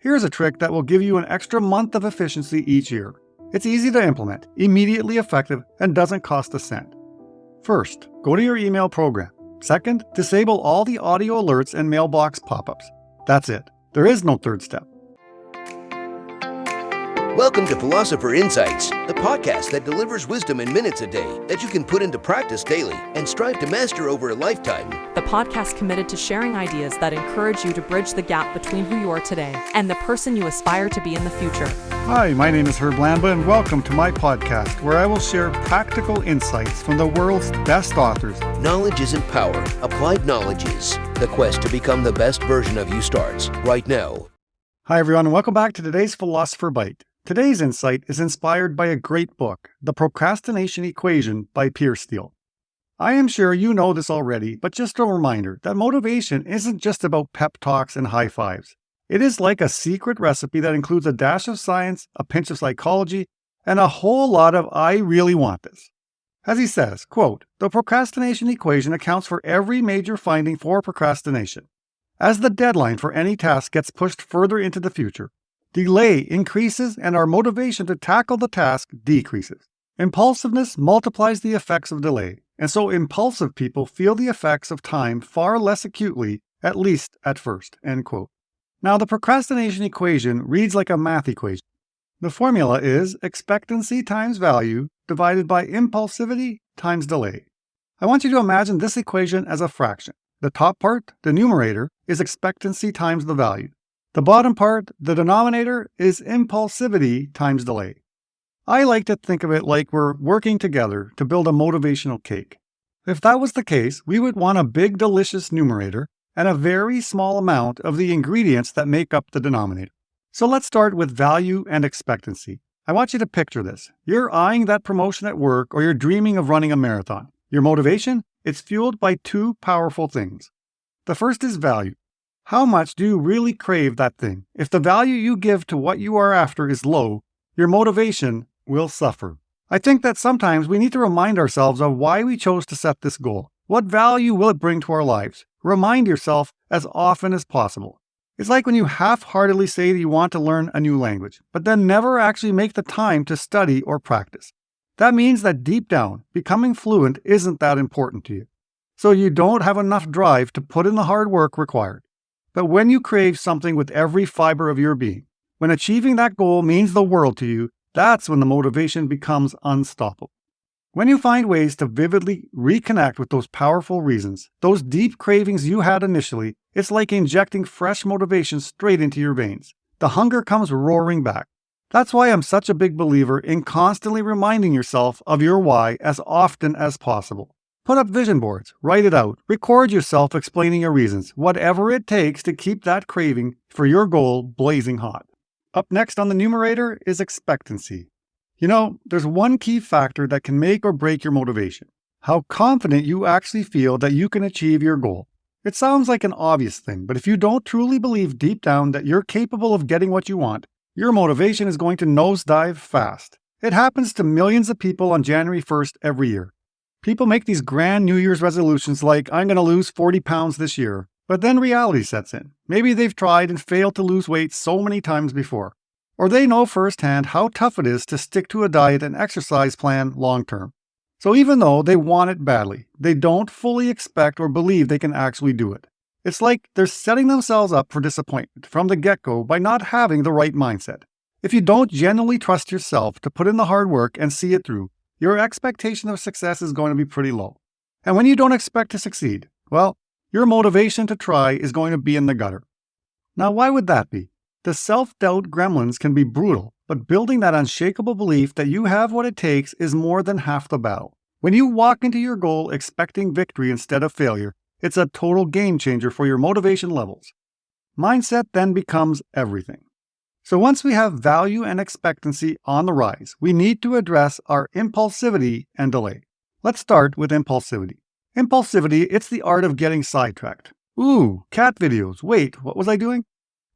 Here's a trick that will give you an extra month of efficiency each year. It's easy to implement, immediately effective, and doesn't cost a cent. First, go to your email program. Second, disable all the audio alerts and mailbox pop-ups. That's it. There is no third step. Welcome to Philosopher Insights, the podcast that delivers wisdom in minutes a day that you can put into practice daily and strive to master over a lifetime. The podcast committed to sharing ideas that encourage you to bridge the gap between who you are today and the person you aspire to be in the future. Hi, my name is Herb Lamba, and welcome to my podcast where I will share practical insights from the world's best authors. Knowledge isn't power. Applied knowledge is. The quest to become the best version of you starts right now. Hi, everyone, and welcome back to today's Philosopher Byte. Today's insight is inspired by a great book, The Procrastination Equation by Piers Steel. I am sure you know this already, but just a reminder that motivation isn't just about pep talks and high fives. It is like a secret recipe that includes a dash of science, a pinch of psychology, and a whole lot of I really want this. As he says, quote, "The procrastination equation accounts for every major finding for procrastination. As the deadline for any task gets pushed further into the future, delay increases and our motivation to tackle the task decreases. Impulsiveness multiplies the effects of delay, and so impulsive people feel the effects of time far less acutely, at least at first." End quote. Now, the procrastination equation reads like a math equation. The formula is expectancy times value divided by impulsivity times delay. I want you to imagine this equation as a fraction. The top part, the numerator, is expectancy times the value. The bottom part, the denominator, is impulsivity times delay. I like to think of it like we're working together to build a motivational cake. If that was the case, we would want a big delicious numerator and a very small amount of the ingredients that make up the denominator. So let's start with value and expectancy. I want you to picture this. You're eyeing that promotion at work, or you're dreaming of running a marathon. Your motivation? It's fueled by two powerful things. The first is value. How much do you really crave that thing? If the value you give to what you are after is low, your motivation will suffer. I think that sometimes we need to remind ourselves of why we chose to set this goal. What value will it bring to our lives? Remind yourself as often as possible. It's like when you half-heartedly say that you want to learn a new language, but then never actually make the time to study or practice. That means that deep down, becoming fluent isn't that important to you. So you don't have enough drive to put in the hard work required. But when you crave something with every fiber of your being, when achieving that goal means the world to you, that's when the motivation becomes unstoppable. When you find ways to vividly reconnect with those powerful reasons, those deep cravings you had initially, it's like injecting fresh motivation straight into your veins. The hunger comes roaring back. That's why I'm such a big believer in constantly reminding yourself of your why as often as possible. Put up vision boards, write it out, record yourself explaining your reasons, whatever it takes to keep that craving for your goal blazing hot. Up next on the numerator is expectancy. You know, there's one key factor that can make or break your motivation: how confident you actually feel that you can achieve your goal. It sounds like an obvious thing, but if you don't truly believe deep down that you're capable of getting what you want, your motivation is going to nosedive fast. It happens to millions of people on January 1st every year. People make these grand New Year's resolutions like, I'm going to lose 40 pounds this year. But then reality sets in. Maybe they've tried and failed to lose weight so many times before. Or they know firsthand how tough it is to stick to a diet and exercise plan long term. So even though they want it badly, they don't fully expect or believe they can actually do it. It's like they're setting themselves up for disappointment from the get-go by not having the right mindset. If you don't genuinely trust yourself to put in the hard work and see it through, your expectation of success is going to be pretty low. And when you don't expect to succeed, well, your motivation to try is going to be in the gutter. Now, why would that be? The self-doubt gremlins can be brutal, but building that unshakable belief that you have what it takes is more than half the battle. When you walk into your goal expecting victory instead of failure, it's a total game changer for your motivation levels. Mindset then becomes everything. So once we have value and expectancy on the rise, we need to address our impulsivity and delay. Let's start with impulsivity. Impulsivity, it's the art of getting sidetracked. Ooh, cat videos. Wait, what was I doing?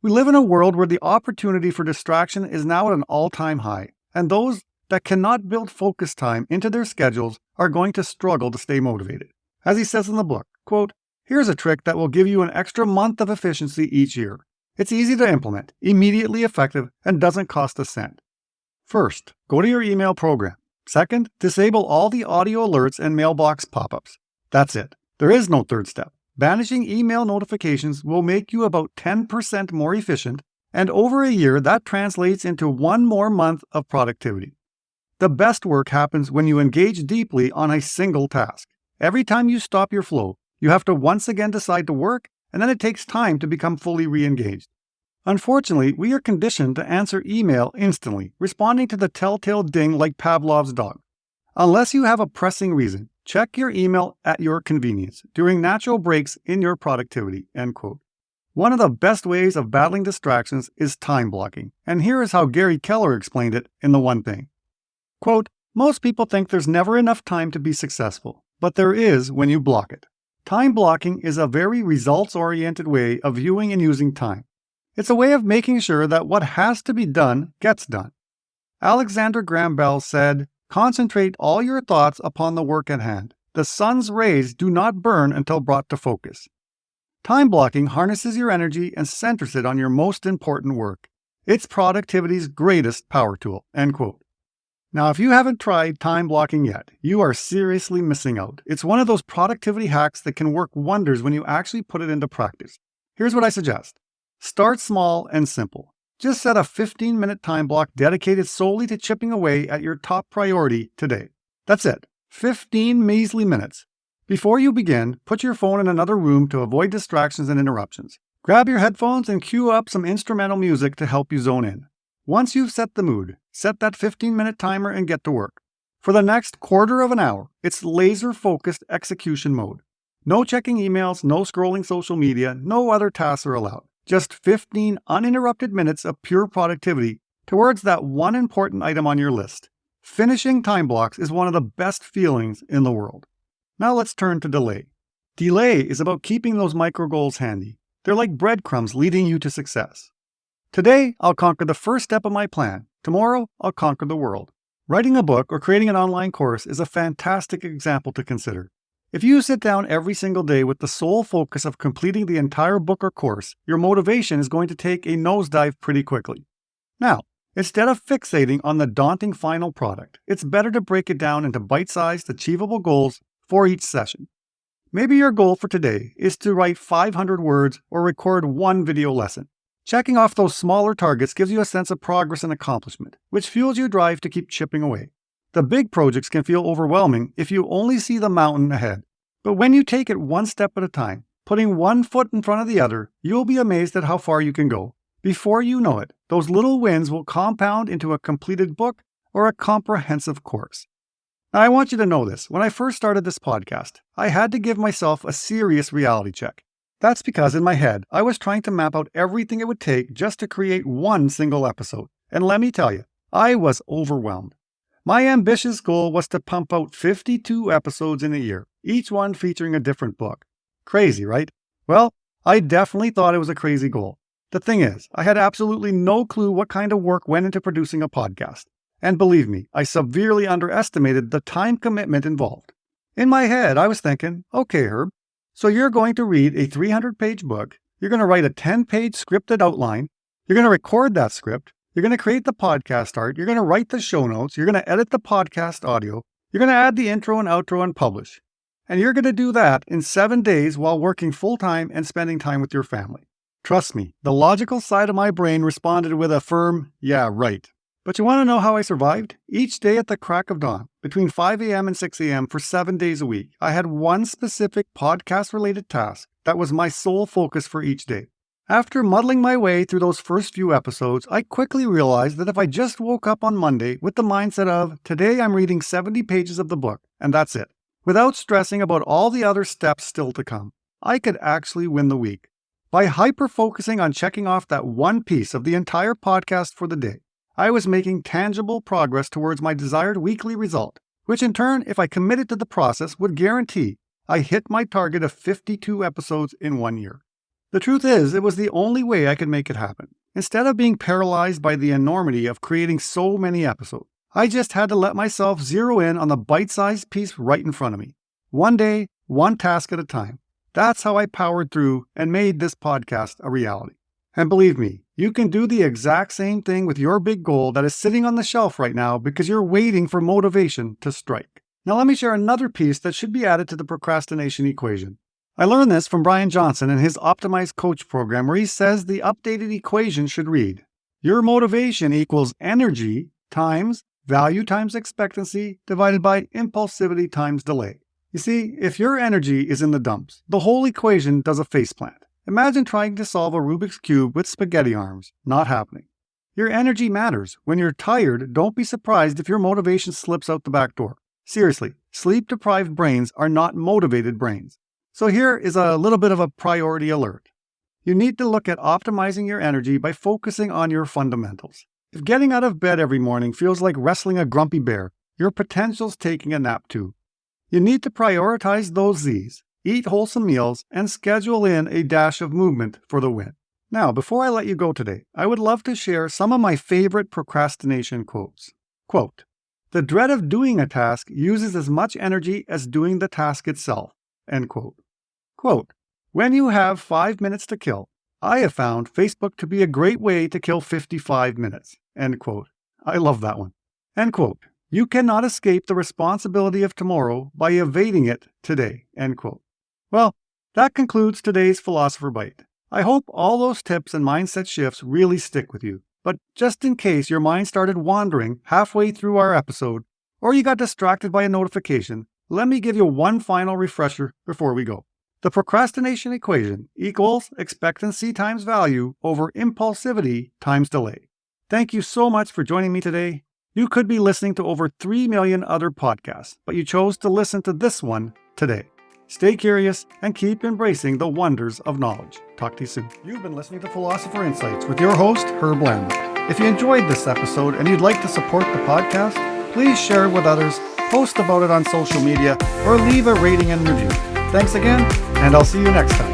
We live in a world where the opportunity for distraction is now at an all-time high, and those that cannot build focus time into their schedules are going to struggle to stay motivated. As he says in the book, quote, "Here's a trick that will give you an extra month of efficiency each year. It's easy to implement, immediately effective, and doesn't cost a cent. First, go to your email program. Second, disable all the audio alerts and mailbox pop-ups. That's it. There is no third step. Banishing email notifications will make you about 10% more efficient, and over a year that translates into one more month of productivity. The best work happens when you engage deeply on a single task. Every time you stop your flow, you have to once again decide to work, and then it takes time to become fully re-engaged. Unfortunately, we are conditioned to answer email instantly, responding to the telltale ding like Pavlov's dog. Unless you have a pressing reason, check your email at your convenience during natural breaks in your productivity. End quote. One of the best ways of battling distractions is time blocking, and here is how Gary Keller explained it in The One Thing. Quote, most people think there's never enough time to be successful, but there is when you block it. Time blocking is a very results-oriented way of viewing and using time. It's a way of making sure that what has to be done gets done. Alexander Graham Bell said, concentrate all your thoughts upon the work at hand. The sun's rays do not burn until brought to focus. Time blocking harnesses your energy and centers it on your most important work. It's productivity's greatest power tool. End quote. Now, if you haven't tried time blocking yet, you are seriously missing out. It's one of those productivity hacks that can work wonders when you actually put it into practice. Here's what I suggest. Start small and simple. Just set a 15-minute time block dedicated solely to chipping away at your top priority today. That's it. 15 measly minutes. Before you begin, put your phone in another room to avoid distractions and interruptions. Grab your headphones and cue up some instrumental music to help you zone in. Once you've set the mood, set that 15-minute timer and get to work. For the next quarter of an hour, it's laser-focused execution mode. No checking emails, no scrolling social media, no other tasks are allowed. Just 15 uninterrupted minutes of pure productivity towards that one important item on your list. Finishing time blocks is one of the best feelings in the world. Now let's turn to delay. Delay is about keeping those micro goals handy. They're like breadcrumbs leading you to success. Today, I'll conquer the first step of my plan. Tomorrow, I'll conquer the world. Writing a book or creating an online course is a fantastic example to consider. If you sit down every single day with the sole focus of completing the entire book or course, your motivation is going to take a nosedive pretty quickly. Now, instead of fixating on the daunting final product, it's better to break it down into bite-sized, achievable goals for each session. Maybe your goal for today is to write 500 words or record one video lesson. Checking off those smaller targets gives you a sense of progress and accomplishment, which fuels your drive to keep chipping away. The big projects can feel overwhelming if you only see the mountain ahead. But when you take it one step at a time, putting one foot in front of the other, you'll be amazed at how far you can go. Before you know it, those little wins will compound into a completed book or a comprehensive course. Now, I want you to know this. When I first started this podcast, I had to give myself a serious reality check. That's because in my head, I was trying to map out everything it would take just to create one single episode. And let me tell you, I was overwhelmed. My ambitious goal was to pump out 52 episodes in a year, each one featuring a different book. Crazy, right? Well, I definitely thought it was a crazy goal. The thing is, I had absolutely no clue what kind of work went into producing a podcast. And believe me, I severely underestimated the time commitment involved. In my head, I was thinking, okay, Herb, so you're going to read a 300-page book, you're going to write a 10-page scripted outline, you're going to record that script, you're going to create the podcast art, you're going to write the show notes, you're going to edit the podcast audio, you're going to add the intro and outro and publish. And you're going to do that in 7 days while working full-time and spending time with your family. Trust me, the logical side of my brain responded with a firm, yeah, right. But you want to know how I survived? Each day at the crack of dawn, between 5 a.m. and 6 a.m. for 7 days a week, I had one specific podcast-related task that was my sole focus for each day. After muddling my way through those first few episodes, I quickly realized that if I just woke up on Monday with the mindset of, today I'm reading 70 pages of the book, and that's it, without stressing about all the other steps still to come, I could actually win the week. By hyper-focusing on checking off that one piece of the entire podcast for the day, I was making tangible progress towards my desired weekly result, which in turn, if I committed to the process, would guarantee I hit my target of 52 episodes in 1 year. The truth is, it was the only way I could make it happen. Instead of being paralyzed by the enormity of creating so many episodes, I just had to let myself zero in on the bite-sized piece right in front of me. One day, one task at a time. That's how I powered through and made this podcast a reality. And believe me, you can do the exact same thing with your big goal that is sitting on the shelf right now because you're waiting for motivation to strike. Now let me share another piece that should be added to the procrastination equation. I learned this from Brian Johnson in his Optimized Coach program, where he says the updated equation should read: your motivation equals energy times value times expectancy divided by impulsivity times delay. You see, if your energy is in the dumps, the whole equation does a faceplant. Imagine trying to solve a Rubik's Cube with spaghetti arms. Not happening. Your energy matters. When you're tired, don't be surprised if your motivation slips out the back door. Seriously, sleep-deprived brains are not motivated brains. So here is a little bit of a priority alert. You need to look at optimizing your energy by focusing on your fundamentals. If getting out of bed every morning feels like wrestling a grumpy bear, your potential's taking a nap too. You need to prioritize those Z's, eat wholesome meals, and schedule in a dash of movement for the win. Now, before I let you go today, I would love to share some of my favorite procrastination quotes. Quote, "The dread of doing a task uses as much energy as doing the task itself." End quote. Quote, "When you have 5 minutes to kill, I have found Facebook to be a great way to kill 55 minutes. End quote. I love that one. End quote. "You cannot escape the responsibility of tomorrow by evading it today." End quote. Well, that concludes today's Philosopher Byte. I hope all those tips and mindset shifts really stick with you. But just in case your mind started wandering halfway through our episode, or you got distracted by a notification, let me give you one final refresher before we go. The procrastination equation equals expectancy times value over impulsivity times delay. Thank you so much for joining me today. You could be listening to over 3 million other podcasts, but you chose to listen to this one today. Stay curious and keep embracing the wonders of knowledge. Talk to you soon. You've been listening to Philosopher Insights with your host, Herb Lambert. If you enjoyed this episode and you'd like to support the podcast, please share it with others, post about it on social media, or leave a rating and review. Thanks again, and I'll see you next time.